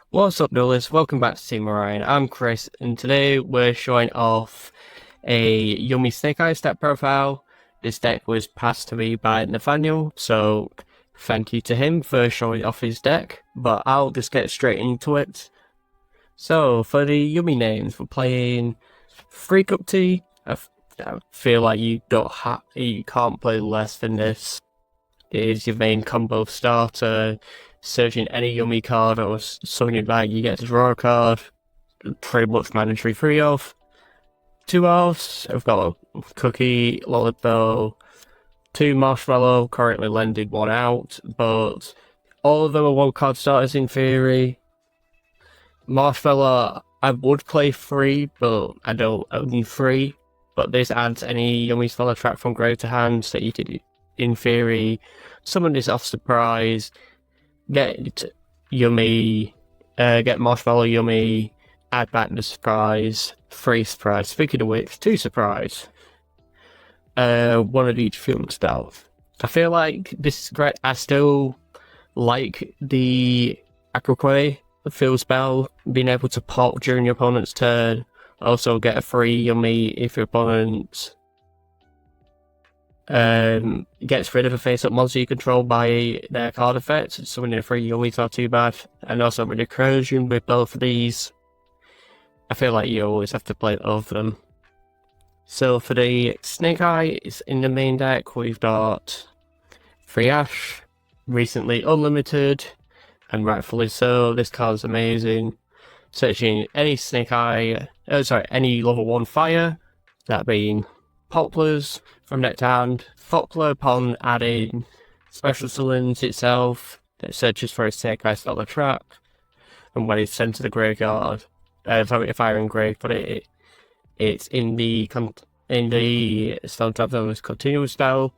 What's up, Dollars? Welcome back to Team Orion. I'm Chris, and today we're showing off a Yummy Snake Eyes deck profile. This deck was passed to me by Nathaniel, so thank you to him for showing off his deck, but I'll just get straight into it. So, for the Yummy names, we're playing Free Cup Tea. I feel like you can't play less than this. It is your main combo starter. Searching any Yummy card or summoning back, you get to draw a card. Pretty much mandatory free of. 2 elves. I've got a Cookie, Lollipop, 2 Marshmallow, currently lended 1 out, but all of them are 1 card starters in theory. Marshmallow, I would play free, but I don't own free. But this adds any Yummy spell attract from grave to hand, so you could, in theory, summon this off surprise. Get Yummy, get Marshmallow Yummy, add back the surprise, 3 surprise. Speaking of which, 2 surprise. 1 of each film stealth. I feel like this is great. I still like the Aquaquay field spell, being able to pop during your opponent's turn. Also get a free Yummy if your opponent gets rid of a face-up monster you control by their card effect. Summoning a free Yummy's not too bad. And also with Recursion with both of these. I feel like you always have to play both of them. So for the Snake Eyes in the main deck, we've got Free Ash, recently unlimited, and rightfully so. This card's amazing. Searching any any level 1 fire, that being Poplars from deck to hand. Poplar upon adding special summons itself that searches for a Snake Eye spell trap, and when it's sent to the graveyard, fire engraved, but it's in the spell trap zone as continuous spell.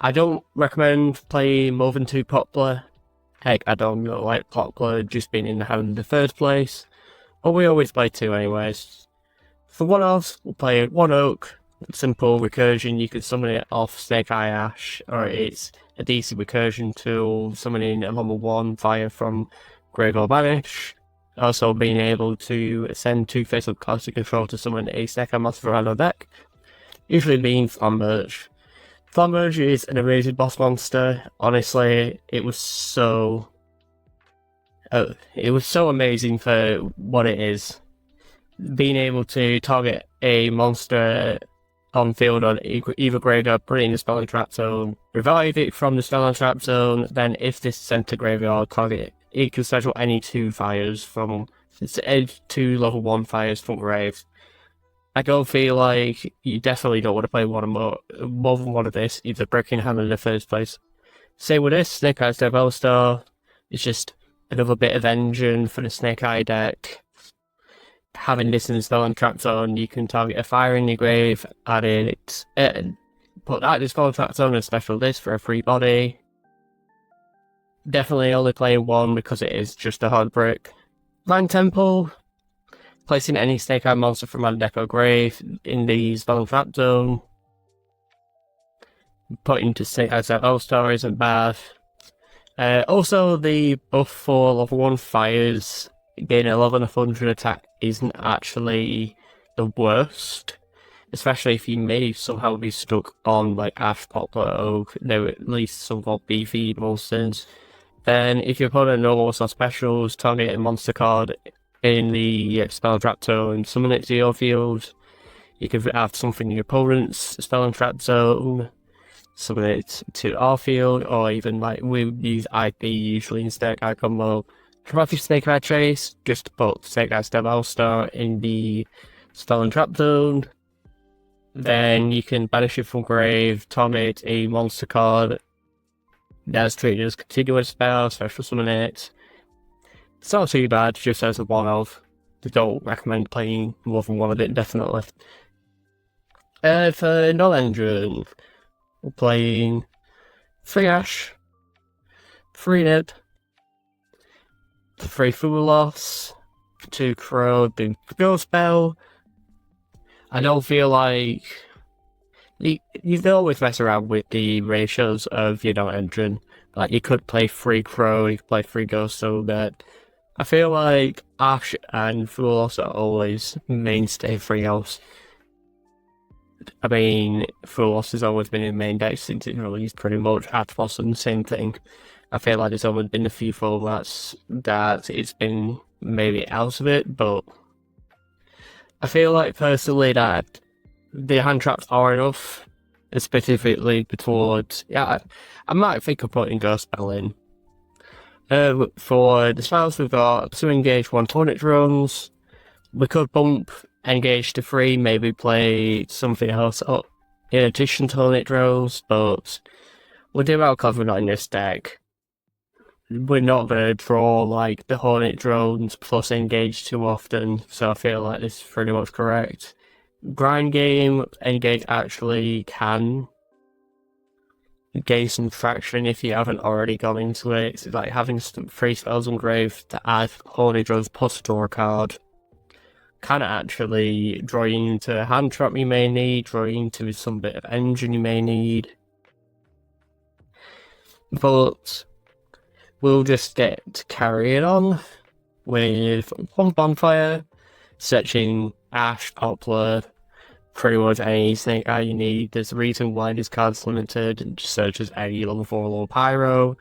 I don't recommend playing more than 2 Poplar. Heck, I don't like Poplar just being in the hand in the first place. But we always play 2 anyways. For 1 else, we'll play 1 Oak. Simple recursion, you can summon it off Snake Eye Ash, or it's a decent recursion tool, summoning a level 1 fire from Grave or Banish. Also being able to send 2 face-up cards to control to summon a Snake Eye monster around our deck. Usually being Flamberge. Flamberge is an amazing boss monster. Honestly, it was so amazing for what it is. Being able to target a monster on field on either graveyard, put it in the spell and trap zone, revive it from the spell and trap zone, then if this is sent to graveyard, target it can schedule any 2 fires from 2 level 1 fires from grave. I don't feel like you definitely don't want to play more than 1 of this, either breaking hand in the first place. Same with this, Snake Eyes Devil Star. It's just another bit of engine for the Snake Eye deck. Having this in the spell and trap zone, you can target a fire in your grave, add it, put that in the spell and trap zone and special this for a free body. Definitely only playing 1 because it is just a hard brick. Land Temple, placing any Snake Eye monster from hand deck or grave in the spell and trap zone. Putting to Snake Eyes All-Star isn't bad. Also, the buff for level 1 fires, gain 1100 attack isn't actually the worst, especially if you may somehow be stuck on like Ash, Poplar, Oak. They're at least somewhat beefy monsters. Then, if your opponent no also specials, target a monster card in the spell trap zone, summon it to your field. You can add something in your opponent's spell and trap zone, summon it to our field, or even like we use IP usually in Snake Eye combo. Dramatic Snake Eye Chase, just put Snake Eye Devil Star in the spell and trap zone. Then you can banish it from grave, target a monster card that's treated as continuous spell, special summon it. It's not too bad, just as a 1 of. I don't recommend playing more than 1 of it, definitely. For non-engine, we're playing Free Ash, Free Nib, 3 Fulos, 2 Crow, big Go Spell. I don't feel like you can always mess around with the ratios of engine. Like you could play free Crow, you could play free Ghost, so that I feel like Ash and Full House are always mainstay free House. I mean, Full House has always been in main deck since it released pretty much. Atmos and the same thing. I feel like there's only been a few formats that it's been maybe out of it, but I feel like personally that the hand traps are enough, specifically towards. Yeah, I might think of putting Ghost Spell in. For the spells, we've got 2 engage, 1 tornado drones. We could bump engage to 3, maybe play something else up in addition to tornado drones, but we'll do our cover in this deck. We're not going to draw like the Hornet drones plus engage too often, so I feel like this is pretty much correct. Grind game, engage actually can gain some traction if you haven't already gone into it. It's like having some 3 spells on grave to add Hornet drones plus a draw card can actually draw you into a hand trap you may need, draw you into some bit of engine you may need. But we'll just get to carry it on with 1 bonfire, searching Ash, Poplar, pretty much any Snake Eye you need. There's a reason why this card's limited, and just searches any level 4 level Pyro.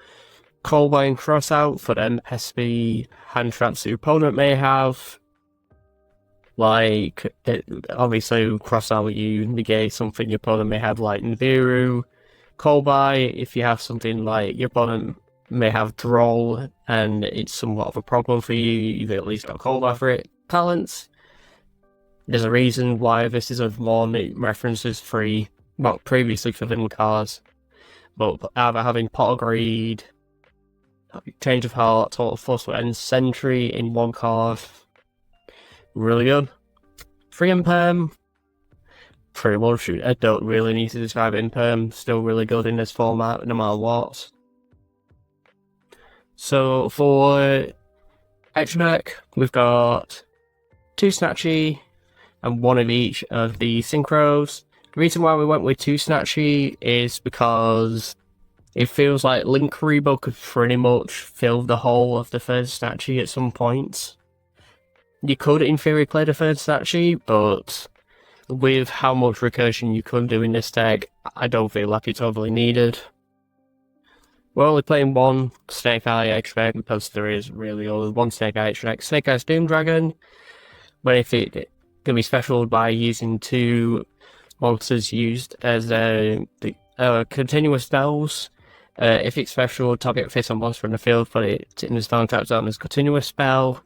Coldbine Crossout for them SP hand traps the opponent may have. Like, obviously, Crossout you negate something your opponent may have, like Nibiru. Coldbine, if you have something like your opponent may have Droll and it's somewhat of a problem for you, you've at least got Coldbine for it. Talents. There's a reason why this is of one. It references free, well, previously for little cards, but either having Pot of Greed, Change of Heart, Total Force, and Sentry in 1 card. Really good. 3 Imperm. Pretty much, I don't really need to describe Imperm. Still really good in this format, no matter what. So for extra deck, we've got 2 Snatchy and 1 of each of the Synchros. The reason why we went with 2 Snatchy is because it feels like Link Rebo could pretty much fill the whole of the 3rd Snatchy at some point. You could, in theory, play the 3rd Snatchy, but with how much recursion you could do in this deck, I don't feel like it's overly needed. We're only playing 1 Snake Eye extra because there is really only 1 Snake Eye extra. Snake Eye's Doom Dragon, but if it can be special by using 2 monsters used as continuous spells. If it's special, target face on monster in the field, put it in the stun trap zone as continuous spell,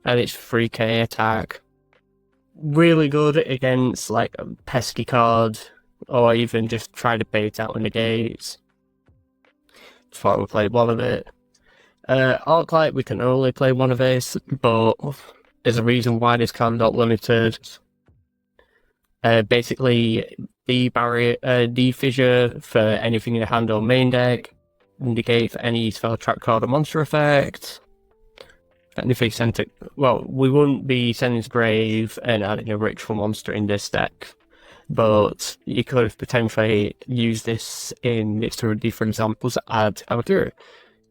and it's 3k attack. Really good against like a pesky card, or even just try to bait out in the gates. Just thought we played 1 of it. Arclight, we can only play 1 of this, but there's a reason why this card not limited. Basically, the barrier, the fissure for anything in the hand or main deck, indicate for any spell trap card or monster effect. And if we sent it, well, we wouldn't be sending to grave and adding a ritual monster in this deck, but you could potentially use this in its 2 different examples to add Amateur.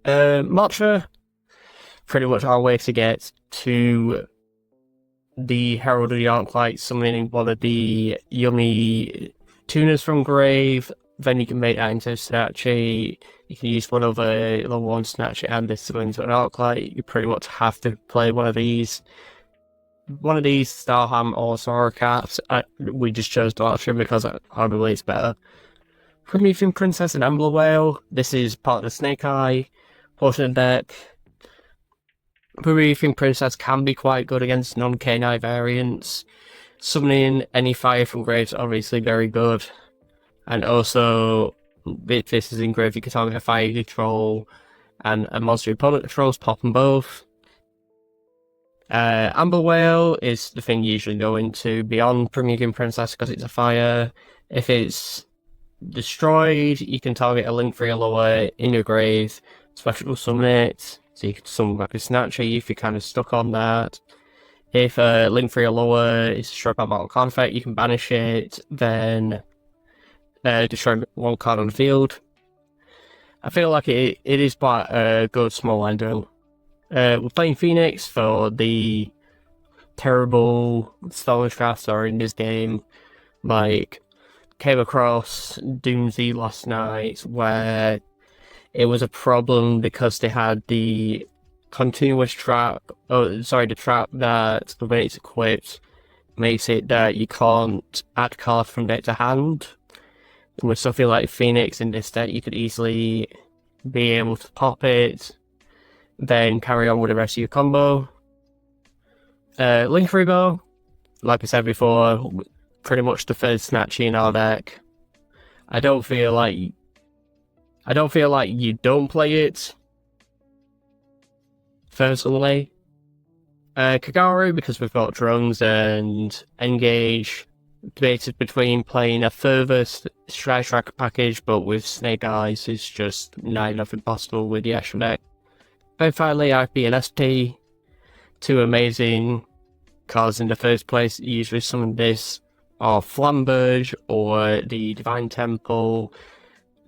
Matcha, pretty much our way to get to the Herald of the Arclight, summoning 1 of the yummy tuners from grave. Then you can make that into a Snatchy. You can use 1 of a level 1 Snatchy and this to go into an Arclight. You pretty much have to play 1 of these. 1 of these, Starham or Soracat. We just chose Darkstream because I believe it's better. Promethean Princess and Emblem Whale. This is part of the Snake Eye portion of the deck. Promethean Princess can be quite good against non-K9 variants. Summoning any fire from graves is obviously very good. And also, if this is in grave, you can target a fire control and a monster opponent controls, pop them both. Amber Whale is the thing you usually go into beyond Promethean Princess because it's a fire. If it's destroyed, you can target a Link 3 or lower in your grave, special summon it, so you can summon back a Snatchy if you're kind of stuck on that. If Link 3 or lower is struck by Mortal Conflict, you can banish it, then destroy one card on the field. I feel like it is quite a good small ender. We're playing Phoenix for the terrible stolen drafts are in this game. Like, came across Doomsday last night where it was a problem because they had the continuous trap. Oh, sorry, the trap that when it's equipped makes it that you can't add cards from deck to hand. With something like Phoenix in this deck, you could easily be able to pop it, then carry on with the rest of your combo. Link Bow, like I said before, pretty much the first snatchy in our deck. I don't feel like you don't play it personally. Kagaru, because we've got drones and engage, debated between playing a further Strike Tracker package, but with Snake Eyes is just not enough impossible with the actual deck. Then finally, IP and SP, two amazing cards in the first place. Usually summon this, or Flamberge, or the Divine Temple.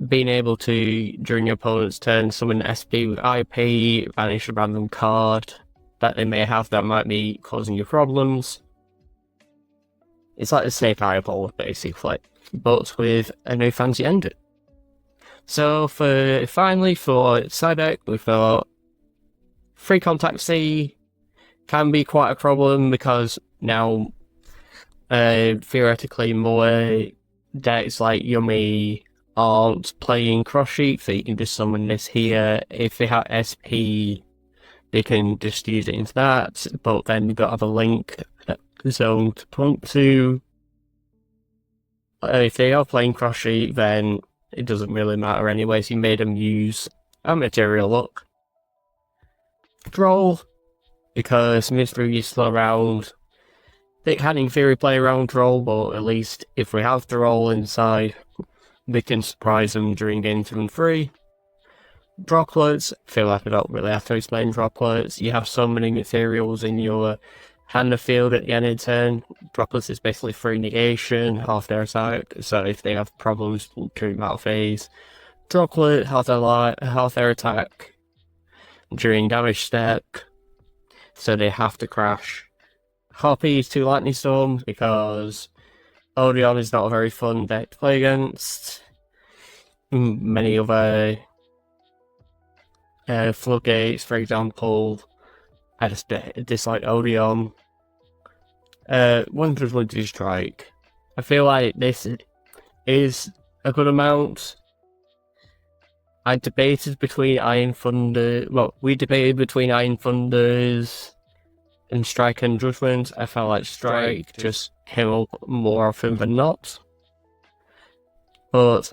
Being able to, during your opponent's turn, summon SP with IP, banish a random card that they may have that might be causing you problems. It's like the Snake Eyeball, basically, but with a new fancy ending. So finally for side deck, we've got Free Contact C. Can be quite a problem because now theoretically more decks like Yummy aren't playing Cross Sheet, so you can just summon this here. If they have SP, they can just use it into that, but then you've got to have a link zone to point to. If they are playing Cross Sheet, then it doesn't really matter anyway, so you made them use a Material Look. Droll, because Mystery is still around. They can in theory play around Droll, but at least if we have Droll inside, they can surprise them during game 2 and 3. Droplets, feel like I don't really have to explain droplets. You have summoning materials in your hand of field at the end of the turn. Droplets is basically free negation, half their attack, so if they have problems during battle phase, Droplet, half their attack during damage step, so they have to crash. Hoppy is 2 Lightning Storm because Orion is not a very fun deck to play against. Many other Floodgates, for example, I just dislike Orion. Wondrous Winter Strike. I feel like this is a good amount. I debated between Iron Thunder. Well, we debated between Iron Thunders and Strike and Judgment. I felt like Strike just came up more often than not. But,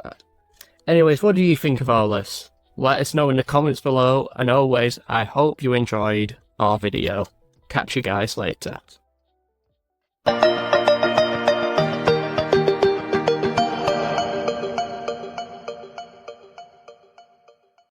anyways, what do you think of all this? Let us know in the comments below, and always, I hope you enjoyed our video. Catch you guys later.